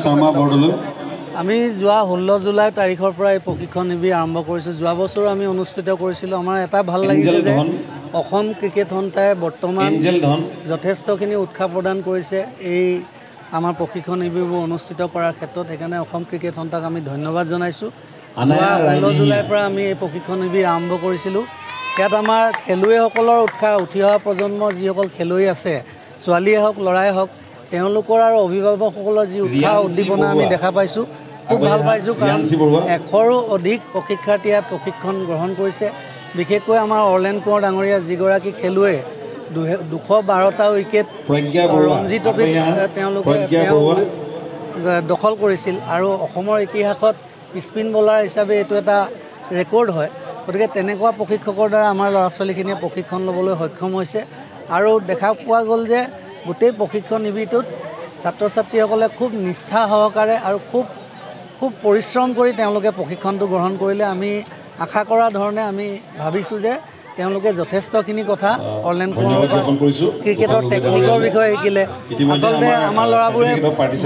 শৰ্মা বৰদলৈ আমি যোৱা 16 জুলাই তাৰিখৰ পৰা এই প্ৰশিক্ষণ শিবিৰ আৰম্ভ কৰিছোঁ। যোৱা বছৰ আমি অনুষ্ঠিত কৰিছিলোঁ। আমাৰ এটা ভাল লাগিছে যে অসম ক্ৰিকেট সন্থাই বৰ্তমান যথেষ্টখিনি উৎসাহ প্ৰদান কৰিছে এই আমাৰ প্ৰশিক্ষণ শিবিৰবোৰ অনুষ্ঠিত কৰাৰ ক্ষেত্ৰত। সেইকাৰণে অসম ক্ৰিকেট সন্থাক আমি ধন্যবাদ জনাইছোঁ। যোৱা 16 জুলাইৰ পৰা আমি এই প্ৰশিক্ষণ শিবিৰ আৰম্ভ কৰিছিলোঁ। ইয়াত আমাৰ খেলুৱৈসকলৰ উৎসাহ, উঠি অহা প্ৰজন্ম যিসকল খেলুৱৈ আছে, ছোৱালীয়ে হওক ল'ৰাই হওক, তেওঁলোকৰ আৰু অভিভাৱকসকলৰ যি উৎসাহ উদ্দীপনা আমি দেখা পাইছোঁ, খুব ভাল পাইছোঁ। কাৰণ 100ৰো অধিক প্ৰশিক্ষাৰ্থীয়ে ইয়াত প্ৰশিক্ষণ গ্ৰহণ কৰিছে। বিশেষকৈ আমাৰ অৰ্লেন কোঁৱৰ ডাঙৰীয়া যিগৰাকী খেলুৱৈয়ে 212টা উইকেট ৰঞ্জী ট্ৰফীত তেওঁলোকে দখল কৰিছিল আৰু অসমৰ ইতিহাসত স্পিন বলাৰ হিচাপে এইটো এটা ৰেকৰ্ড হয়। গতিকে তেনেকুৱা প্ৰশিক্ষকৰ দ্বাৰা আমাৰ ল'ৰা ছোৱালীখিনিয়ে প্ৰশিক্ষণ ল'বলৈ সক্ষম হৈছে। আৰু দেখা পোৱা গ'ল যে গোটেই প্ৰশিক্ষণ শিবিৰটোত ছাত্ৰ ছাত্ৰীসকলে খুব নিষ্ঠা সহকাৰে আৰু খুব পৰিশ্ৰম কৰি তেওঁলোকে প্ৰশিক্ষণটো গ্ৰহণ কৰিলে। আমি আশা কৰা ধৰণে আমি ভাবিছোঁ যে তেওঁলোকে যথেষ্টখিনি কথা অৰ্লেন কোঁৱৰৰ পৰা ক্ৰিকেটৰ টেকনিকৰ বিষয়ে শিকিলে। আচলতে আমাৰ ল'ৰাবোৰে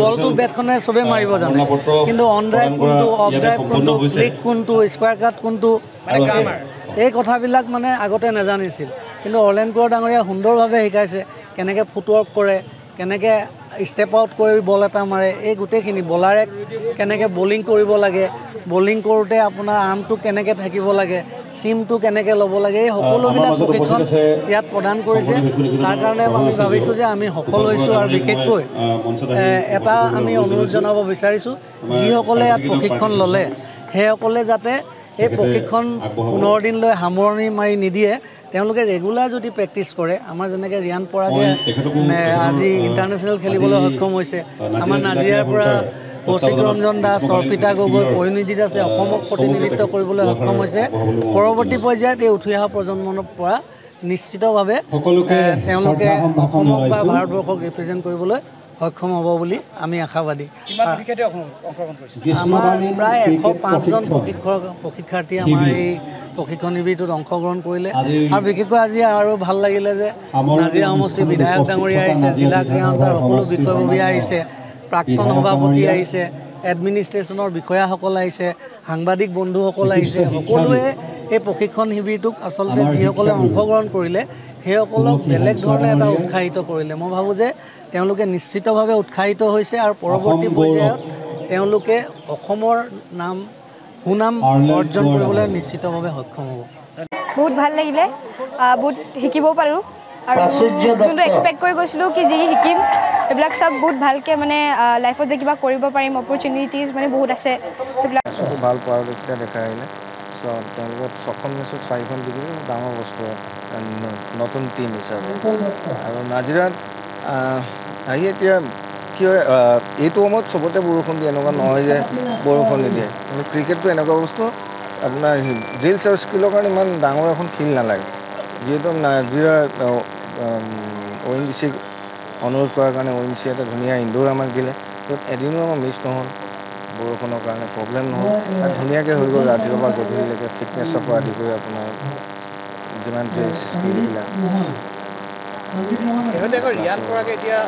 বলটো বেটখনে চবেই মাৰিব জানে, কিন্তু অন ড্ৰাইভ কোনটো, অফ ড্ৰাইভ কোনটো, ফ্লিক কোনটো, স্কোৱাৰ কাট কোনটো, এই কথাবিলাক মানে আগতে নাজানিছিল। কিন্তু অৰ্লেন কোঁৱৰ ডাঙৰীয়া সুন্দৰভাৱে শিকাইছে কেনেকৈ ফুটৱৰ্ক কৰে, কেনেকৈ ষ্টেপ আউট কৰি বল এটা মাৰে, এই গোটেইখিনি বলাৰে কেনেকৈ বলিং কৰিব লাগে, বলিং কৰোঁতে আপোনাৰ আৰ্মটো কেনেকৈ থাকিব লাগে, চিমটো কেনেকৈ ল'ব লাগে, এই সকলোবিলাক প্ৰশিক্ষণ ইয়াত প্ৰদান কৰিছে। তাৰ কাৰণে আমি ভাবিছোঁ যে আমি সফল হৈছোঁ। আৰু বিশেষকৈ এটা আমি অনুৰোধ জনাব বিচাৰিছোঁ, যিসকলে ইয়াত প্ৰশিক্ষণ ল'লে সেইসকলে যাতে এই প্ৰশিক্ষণ 15 দিন লৈ সামৰণি মাৰি নিদিয়ে, তেওঁলোকে ৰেগুলাৰ যদি প্ৰেক্টিছ কৰে। আমাৰ যেনেকৈ ৰিয়ান পৰাগে আজি ইণ্টাৰনেশ্যনেল খেলিবলৈ সক্ষম হৈছে, আমাৰ নাজিৰাৰ পৰা কৌশিক ৰঞ্জন দাস, অৰ্পিতা গগৈ, পৰিণীতি দাসে অসমক প্ৰতিনিধিত্ব কৰিবলৈ সক্ষম হৈছে। পৰৱৰ্তী পৰ্যায়ত এই উঠি অহা প্ৰজন্মৰ পৰা নিশ্চিতভাৱে তেওঁলোকে অসমক বা ভাৰতবৰ্ষক ৰিপ্ৰেজেণ্ট কৰিবলৈ সক্ষম হ'ব বুলি আমি আশাবাদী। আমাৰ প্ৰায় 105জন প্ৰশিক্ষাৰ্থী আমাৰ এই প্ৰশিক্ষণ শিবিৰটোত অংশগ্ৰহণ কৰিলে। আৰু বিশেষকৈ আজি আৰু ভাল লাগিলে যে নাজিৰা সমষ্টিৰ বিধায়ক ডাঙৰীয়া আহিছে, জিলা ক্ৰীড়ান্তৰ সকলো বিষয়ববীয়া আহিছে, প্ৰাক্তন সভাপতি আহিছে, এডমিনিষ্ট্ৰেশ্যনৰ বিষয়াসকল আহিছে, সাংবাদিক বন্ধুসকল আহিছে। সকলোৱে এই প্ৰশিক্ষণ শিবিৰটোক আচলতে যিসকলে অংশগ্ৰহণ কৰিলে সেইসকলক বেলেগ ধৰণে এটা উৎসাহিত কৰিলে। মই ভাবোঁ যে তেওঁলোকে নিশ্চিতভাৱে উৎসাহিত হৈছে আৰু পৰৱৰ্তী পৰ্যায়ত তেওঁলোকে অসমৰ সুনাম অৰ্জন কৰিবলৈ নিশ্চিতভাৱে সক্ষম হ'ব। বহুত ভাল লাগিলে, বহুত শিকিবও পাৰোঁ। আৰু যোনটো এক্সপেক্ট কৰি গৈছিলোঁ কি যি শিকিম সেইবিলাক চব বহুত ভালকৈ মানে লাইফত যে কিবা কৰিব পাৰিম, অপৰচুনিটিজ মানে বহুত আছে সেইবিলাক ভাল পাৰদৰ্শিতা দেখাই আহিলে। তেওঁলোকে 6খন মেচত 4খন জিকিলে, ডাঙৰ বস্তু নতুন টিম হিচাপে। আৰু নাজিৰাত আহি এতিয়া কি হয়, এইটো সময়ত চবতে বৰষুণ দিয়ে, এনেকুৱা নহয় যে বৰষুণ নিদিয়ে। কিন্তু ক্ৰিকেটটো এনেকুৱা বস্তু আপোনাৰ ড্ৰিলছ আৰু স্কিলৰ কাৰণে ইমান ডাঙৰ এখন ফিল্ড নালাগে। যিহেতু নাজিৰা ONGC অনুৰোধ কৰাৰ কাৰণে ONGC এটা ধুনীয়া ইনডোৰ আমাক দিলে, য'ত এদিনো আমাৰ মিছ নহ'ল, বৰষুণৰ কাৰণে প্ৰব্লেম নহ'ল। তাত ধুনীয়াকৈ হৈ গ'ল ৰাতিপুৱাৰ পৰা গধূলিলৈকে, ফিটনেছৰ পৰা আদি কৰি আপোনাৰ যিমান স্কিলবিলাক। ৰিয়ান পৰাগে এতিয়া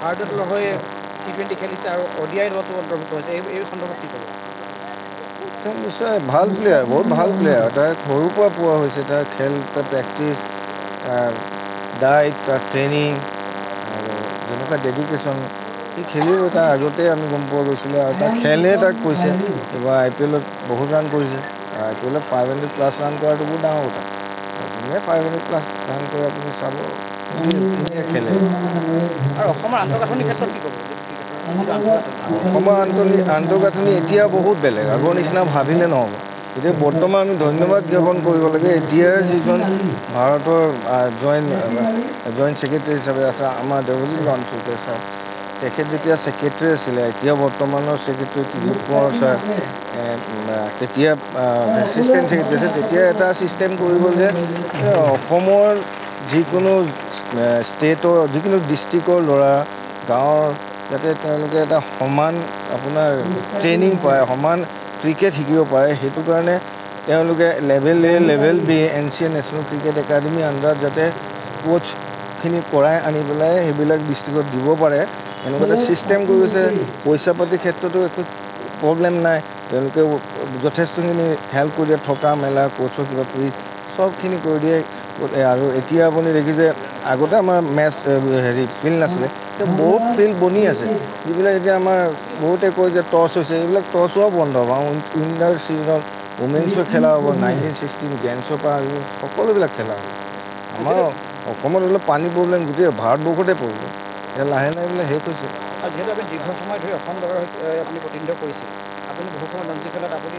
ভাৰতৰ হৈ T20 খেলিছে আৰু ODI দলতো অন্তৰ্ভুক্ত হৈছে, এই সন্দৰ্ভত কি ক'ব? তেওঁ নিশ্চয় ভাল প্লেয়াৰ, বহুত ভাল প্লেয়াৰ। তাৰ সৰুৰ পৰা পোৱা হৈছে, তাৰ খেল, তাৰ প্ৰেক্টিছ, তাৰ ডাইট, তাৰ ট্ৰেইনিং আৰু যেনেকুৱা ডেডিকেশ্যন। সি খেলিব, তাৰ আগতে আমি গম পোৱা গৈছিলোঁ। আৰু তাৰ খেলে তাক কৈছে। এইবাৰ IPL-ত বহুত ৰান কৰিছে। IPL-ত 500+ ৰান কৰাটো বহুত ডাঙৰ কথা। ধুনীয়া 500+ ৰান কৰি আপুনি চাব, ধুনীয়া খেলে। আৰু অসমৰ আন্তঃগাঁথনিৰ ক্ষেত্ৰত কি ক'ব? অসমৰ আন্তঃগাঁথনি এতিয়া বহুত বেলেগ, আগৰ নিচিনা ভাবিলে নহ'ব। এতিয়া বৰ্তমান আমি ধন্যবাদ জ্ঞাপন কৰিব লাগে এতিয়াৰ যিজন ভাৰতৰ জইণ্ট ছেক্ৰেটাৰী হিচাপে আছে আমাৰ দেৱজিৎ লানচুকে ছাৰ। তেখেত যেতিয়া ছেক্ৰেটাৰী আছিলে, এতিয়া বৰ্তমানৰ ছেক্ৰেটাৰী ত্ৰিদীপ কোঁৱৰ ছাৰ, তেতিয়া এছিষ্টেণ্ট ছেক্ৰেটাৰী আছে, তেতিয়া এটা ছিষ্টেম কৰি গ'ল যে অসমৰ যিকোনো ষ্টেটৰ, যিকোনো ডিষ্ট্ৰিক্টৰ ল'ৰা, গাঁৱৰ যাতে তেওঁলোকে এটা সমান আপোনাৰ ট্ৰেইনিং পায়, সমান ক্ৰিকেট শিকিব পাৰে। সেইটো কাৰণে তেওঁলোকে level A, level B, NCA national cricket academy আণ্ডাৰত যাতে কোচখিনি কৰাই আনি পেলাই সেইবিলাক ডিষ্ট্ৰিক্টত দিব পাৰে, এনেকুৱা এটা ছিষ্টেম কৰি গৈছে পইচা পাতিৰ ক্ষেত্ৰতো একো প্ৰব্লেম নাই তেওঁলোকে যথেষ্টখিনি হেল্প কৰি দিয়ে থকা মেলা কোচৰ কিবা ফিজ চবখিনি কৰি দিয়ে আৰু এতিয়া আপুনি দেখিছে আগতে আমাৰ মেচ ফিল্ড নাছিলে এতিয়া বহুত ফিল্ড বনি আছে যিবিলাক এতিয়া আমাৰ বহুতে কয় যে টছ হৈছে এইবিলাক টছ হোৱা বন্ধ হ'ব উইনাৰ ছিজনত উমেন্সৰ খেলা হ'ব 1916 জেন্টছৰ পৰা সকলোবিলাক খেলা হ'ব আমাৰ অসমত এইবিলাক পানী প্ৰব্লেম গোটেই ভাৰতবৰ্ষতে পৰিব এতিয়া লাহে লাহে এইবিলাক শেষ হৈছে আৰু যিহেতু আপুনি দীৰ্ঘ সময় ধৰি অসম দলৰ আপুনি প্ৰতিনিধিত্ব কৰিছিল আপুনি বহু সময় ৰঞ্জী খেলত আপুনি